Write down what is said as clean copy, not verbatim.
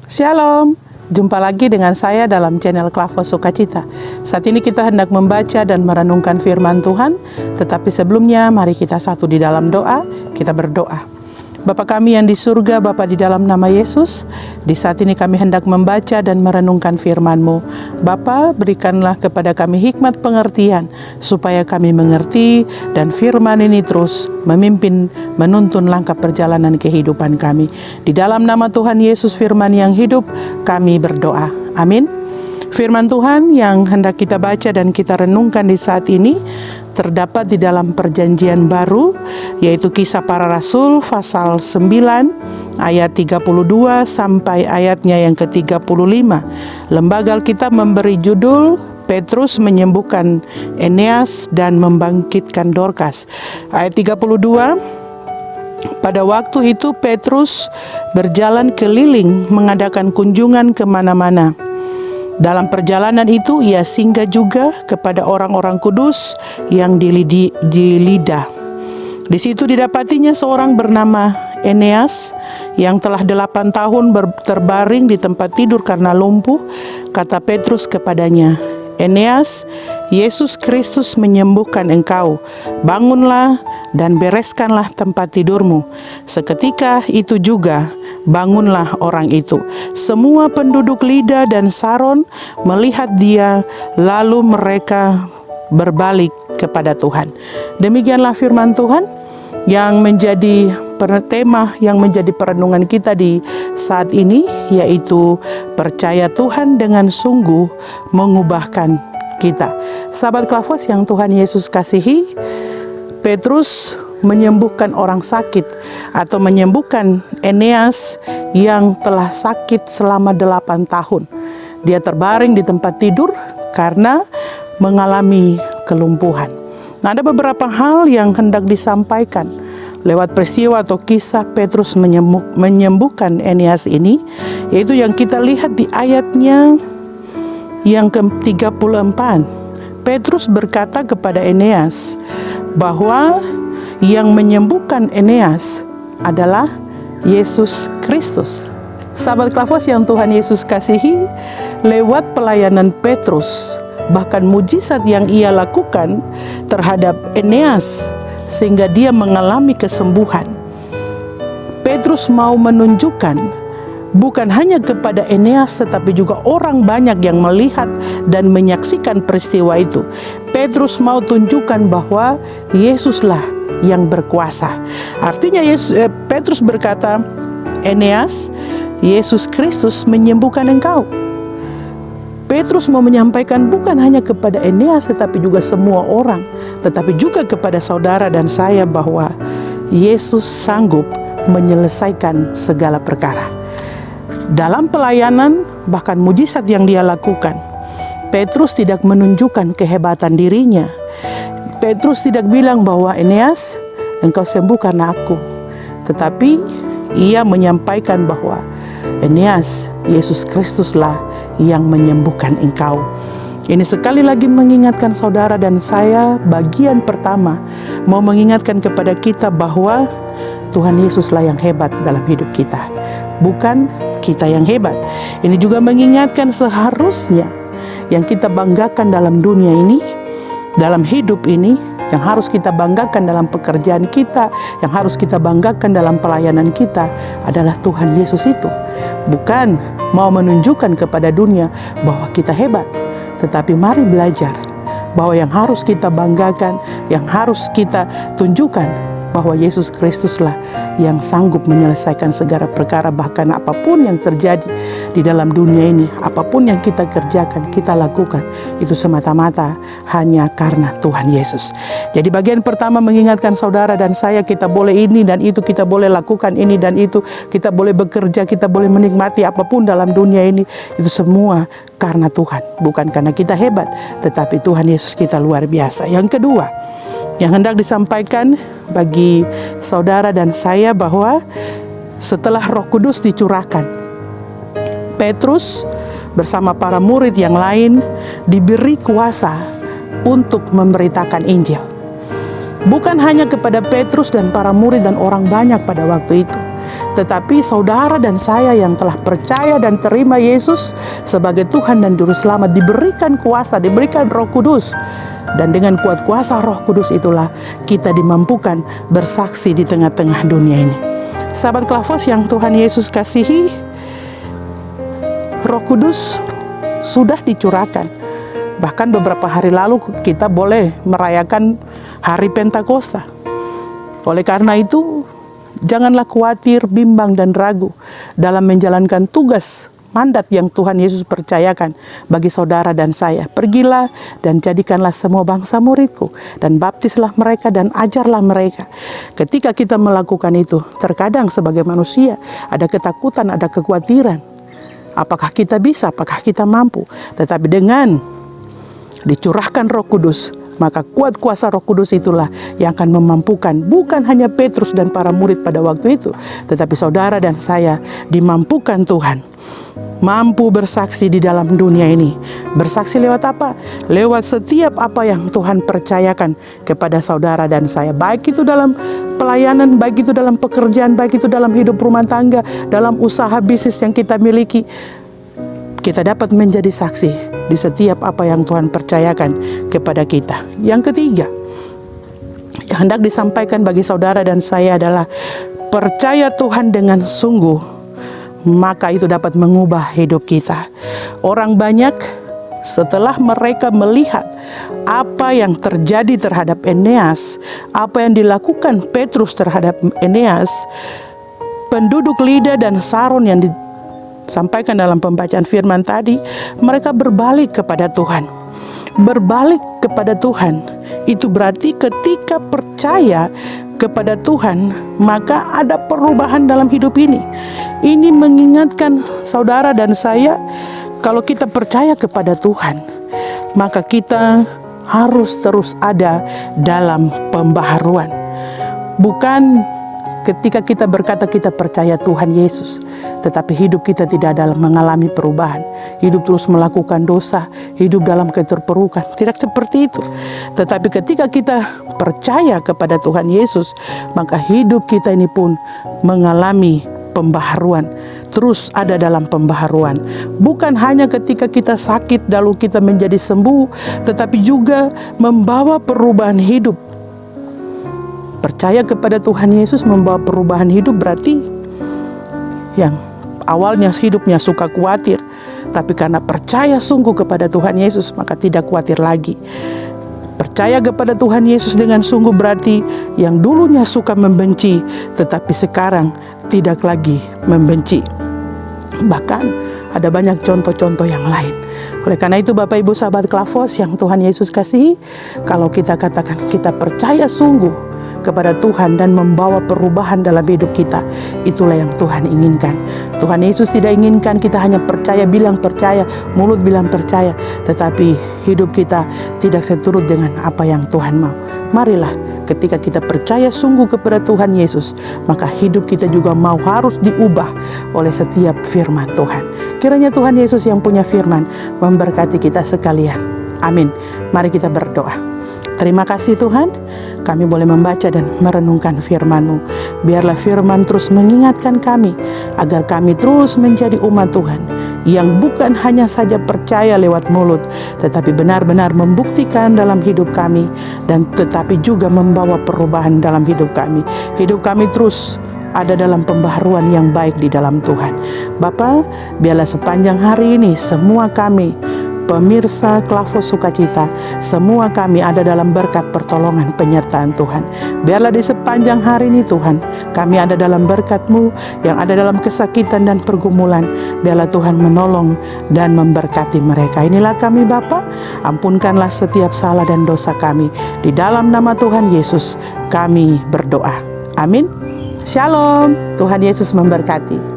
Shalom, jumpa lagi dengan saya dalam channel Klavos Sukacita. Saat ini kita hendak membaca dan merenungkan firman Tuhan, tetapi sebelumnya mari kita satu di dalam doa, kita berdoa. Bapa kami yang di surga, Bapa di dalam nama Yesus, di saat ini kami hendak membaca dan merenungkan firman-Mu. Bapa, berikanlah kepada kami hikmat pengertian, supaya kami mengerti dan firman ini terus memimpin, menuntun langkah perjalanan kehidupan kami. Di dalam nama Tuhan Yesus firman yang hidup, kami berdoa. Amin. Firman Tuhan yang hendak kita baca dan kita renungkan di saat ini terdapat di dalam perjanjian baru, yaitu Kisah Para Rasul pasal 9 ayat 32 sampai ayatnya yang ke-35. Lembaga Alkitab memberi judul Petrus menyembuhkan Eneas dan membangkitkan Dorcas. Ayat 32, pada waktu itu Petrus berjalan keliling mengadakan kunjungan kemana-mana. Dalam perjalanan itu ia singgah juga kepada orang-orang kudus yang di Lida. Di situ didapatinya seorang bernama Eneas yang telah 8 tahun terbaring di tempat tidur karena lumpuh. Kata Petrus kepadanya, "Eneas, Yesus Kristus menyembuhkan engkau. Bangunlah dan bereskanlah tempat tidurmu." Seketika itu juga bangunlah orang itu. Semua penduduk Lida dan Saron melihat dia, lalu mereka berbalik kepada Tuhan. Demikianlah firman Tuhan yang menjadi tema yang menjadi perenungan kita di saat ini, yaitu percaya Tuhan dengan sungguh mengubahkan kita. Sahabat Klavos yang Tuhan Yesus kasihi, Petrus menyembuhkan orang sakit atau menyembuhkan Eneas yang telah sakit selama 8 tahun. Dia terbaring di tempat tidur karena mengalami kelumpuhan. Nah, ada beberapa hal yang hendak disampaikan lewat peristiwa atau kisah Petrus menyembuhkan Eneas ini, yaitu yang kita lihat di ayatnya yang ke-34. Petrus berkata kepada Eneas bahwa yang menyembuhkan Eneas adalah Yesus Kristus. Sahabat Klavos yang Tuhan Yesus kasihi, lewat pelayanan Petrus, bahkan mujizat yang ia lakukan terhadap Eneas sehingga dia mengalami kesembuhan, Petrus mau menunjukkan bukan hanya kepada Eneas tetapi juga orang banyak yang melihat dan menyaksikan peristiwa itu. Petrus mau tunjukkan bahwa Yesuslah yang berkuasa. Artinya Petrus berkata, "Eneas, Yesus Kristus menyembuhkan engkau." Petrus mau menyampaikan bukan hanya kepada Eneas tetapi juga semua orang, tetapi juga kepada saudara dan saya bahwa Yesus sanggup menyelesaikan segala perkara. Dalam pelayanan bahkan mujizat yang dia lakukan, Petrus tidak menunjukkan kehebatan dirinya. Petrus tidak bilang bahwa Eneas, engkau sembuh karena aku. Tetapi ia menyampaikan bahwa Eneas, Yesus Kristuslah yang menyembuhkan engkau. Ini sekali lagi mengingatkan saudara dan saya, bagian pertama mau mengingatkan kepada kita bahwa Tuhan Yesuslah yang hebat dalam hidup kita, bukan kita yang hebat. Ini juga mengingatkan seharusnya yang kita banggakan dalam dunia ini, dalam hidup ini, yang harus kita banggakan dalam pekerjaan kita, yang harus kita banggakan dalam pelayanan kita adalah Tuhan Yesus itu. Bukan mau menunjukkan kepada dunia bahwa kita hebat, tetapi mari belajar bahwa yang harus kita banggakan, yang harus kita tunjukkan bahwa Yesus Kristuslah yang sanggup menyelesaikan segala perkara, bahkan apapun yang terjadi di dalam dunia ini, apapun yang kita kerjakan, kita lakukan, itu semata-mata hanya karena Tuhan Yesus. Jadi bagian pertama mengingatkan saudara dan saya, kita boleh ini dan itu, kita boleh lakukan ini dan itu, kita boleh bekerja, kita boleh menikmati apapun dalam dunia ini, itu semua karena Tuhan, bukan karena kita hebat, tetapi Tuhan Yesus kita luar biasa. Yang kedua yang hendak disampaikan bagi saudara dan saya bahwa setelah Roh Kudus dicurahkan, Petrus bersama para murid yang lain diberi kuasa untuk memberitakan Injil. Bukan hanya kepada Petrus dan para murid dan orang banyak pada waktu itu, tetapi saudara dan saya yang telah percaya dan terima Yesus sebagai Tuhan dan Juru Selamat diberikan kuasa, diberikan Roh Kudus. Dan dengan kuat kuasa Roh Kudus itulah kita dimampukan bersaksi di tengah-tengah dunia ini. Sahabat Klavos yang Tuhan Yesus kasihi, Roh Kudus sudah dicurahkan. Bahkan beberapa hari lalu kita boleh merayakan hari Pentakosta. Oleh karena itu, janganlah khawatir, bimbang, dan ragu dalam menjalankan tugas mandat yang Tuhan Yesus percayakan bagi saudara dan saya. Pergilah dan jadikanlah semua bangsa muridku, dan baptislah mereka dan ajarlah mereka. Ketika kita melakukan itu, terkadang sebagai manusia ada ketakutan, ada kekhawatiran. Apakah kita bisa, apakah kita mampu? Tetapi dengan dicurahkan Roh Kudus, maka kuat kuasa Roh Kudus itulah yang akan memampukan bukan hanya Petrus dan para murid pada waktu itu, tetapi saudara dan saya dimampukan Tuhan. Mampu bersaksi di dalam dunia ini. Bersaksi lewat apa? Lewat setiap apa yang Tuhan percayakan kepada saudara dan saya. Baik itu dalam pelayanan, baik itu dalam pekerjaan, baik itu dalam hidup rumah tangga, dalam usaha bisnis yang kita miliki. Kita dapat menjadi saksi di setiap apa yang Tuhan percayakan kepada kita. Yang ketiga, yang hendak disampaikan bagi saudara dan saya adalah percaya Tuhan dengan sungguh, maka itu dapat mengubah hidup kita. Orang banyak setelah mereka melihat apa yang terjadi terhadap Eneas, apa yang dilakukan Petrus terhadap Eneas, penduduk Lida dan Saron yang disampaikan dalam pembacaan firman tadi, mereka berbalik kepada Tuhan. Berbalik kepada Tuhan itu berarti ketika percaya kepada Tuhan, maka ada perubahan dalam hidup ini. Ini mengingatkan saudara dan saya, kalau kita percaya kepada Tuhan, maka kita harus terus ada dalam pembaharuan. Bukan ketika kita berkata kita percaya Tuhan Yesus, tetapi hidup kita tidak dalam mengalami perubahan. Hidup terus melakukan dosa, hidup dalam keterpurukan. Tidak seperti itu. Tetapi ketika kita percaya kepada Tuhan Yesus, maka hidup kita ini pun mengalami pembaharuan. Terus ada dalam pembaharuan. Bukan hanya ketika kita sakit lalu kita menjadi sembuh, tetapi juga membawa perubahan hidup. Percaya kepada Tuhan Yesus membawa perubahan hidup berarti yang awalnya hidupnya suka khawatir, tapi karena percaya sungguh kepada Tuhan Yesus, maka tidak khawatir lagi. Percaya kepada Tuhan Yesus dengan sungguh berarti yang dulunya suka membenci, tetapi sekarang tidak lagi membenci. Bahkan ada banyak contoh-contoh yang lain. Oleh karena itu Bapak Ibu sahabat Klavos yang Tuhan Yesus kasihi, kalau kita katakan kita percaya sungguh kepada Tuhan dan membawa perubahan dalam hidup kita, itulah yang Tuhan inginkan. Tuhan Yesus tidak inginkan kita hanya percaya, bilang percaya, mulut bilang percaya, tetapi hidup kita tidak seturut dengan apa yang Tuhan mau. Marilah ketika kita percaya sungguh kepada Tuhan Yesus, maka hidup kita juga mau harus diubah oleh setiap firman Tuhan. Kiranya Tuhan Yesus yang punya firman memberkati kita sekalian. Amin. Mari kita berdoa. Terima kasih Tuhan, kami boleh membaca dan merenungkan firman-Mu. Biarlah firman terus mengingatkan kami, agar kami terus menjadi umat Tuhan, yang bukan hanya saja percaya lewat mulut, tetapi benar-benar membuktikan dalam hidup kami, dan tetapi juga membawa perubahan dalam hidup kami. Hidup kami terus ada dalam pembaharuan yang baik di dalam Tuhan. Bapa, biarlah sepanjang hari ini semua kami, pemirsa Klavos Sukacita, semua kami ada dalam berkat pertolongan penyertaan Tuhan. Biarlah di sepanjang hari ini Tuhan, kami ada dalam berkat-Mu yang ada dalam kesakitan dan pergumulan. Biarlah Tuhan menolong dan memberkati mereka. Inilah kami Bapa, ampunkanlah setiap salah dan dosa kami. Di dalam nama Tuhan Yesus kami berdoa. Amin. Shalom. Tuhan Yesus memberkati.